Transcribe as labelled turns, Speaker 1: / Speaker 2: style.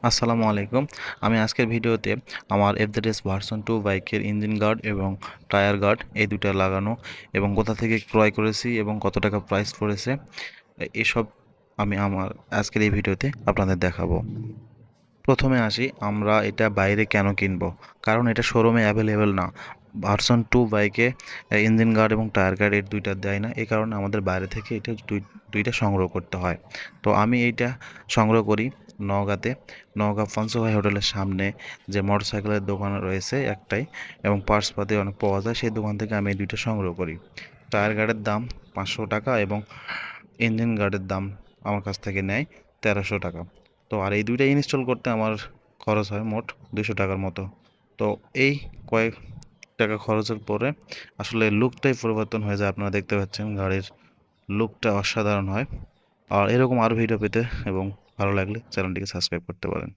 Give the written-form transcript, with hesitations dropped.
Speaker 1: আসসালামু আলাইকুম। আমি আজকের ভিডিওতে আমার এফজেডএস ভার্সন 2 বাইকের ইঞ্জিন গার্ড এবং টায়ার গার্ড এই দুটো লাগানো এবং কোথা থেকে ক্রয় করেছি এবং কত টাকা প্রাইস পড়েছে এসব আমি আমার আজকের এই ভিডিওতে আপনাদের দেখাবো। প্রথমে আসি, আমরা এটা বাইরে কেন কিনবো? কারণ এটা শোরুমে অ্যাভেলেবেল না। ভার্সন 2 বাইকে ইঞ্জিন গার্ড এবং টায়ার গার্ড এর দুইটা দেয় না, এই কারণে আমাদের বাইরে থেকে এটা দুইটা সংগ্রহ করতে হয়। তো আমি এইটা সংগ্রহ করি নওগাঁতে, নওগাঁ পঞ্চভাই হোটেলের সামনে যে মোটরসাইকেলের দোকান রয়েছে একটাই, এবং পার্টসপাতি অনেক পাওয়া যায়, সেই দোকান থেকে আমি এই দুইটা সংগ্রহ করি। টায়ার গার্ডের দাম 500 টাকা এবং ইঞ্জিন গার্ডের দাম আমার কাছ থেকে নেয় 1300 টাকা। তো আর এই দুইটা ইনস্টল করতে আমার খরচ হয় মোট 200 টাকার মতো। তো এই কয়েক টাকা খরচের পরে আসলে লুকটাই পরিবর্তন হয়ে যায়। আপনারা দেখতে পাচ্ছেন গাড়ির লুকটা অসাধারণ হয়। আর এরকম আরও ভিডিও পেতে এবং ভালো লাগলে চ্যানেলটিকে সাবস্ক্রাইব করতে পারেন।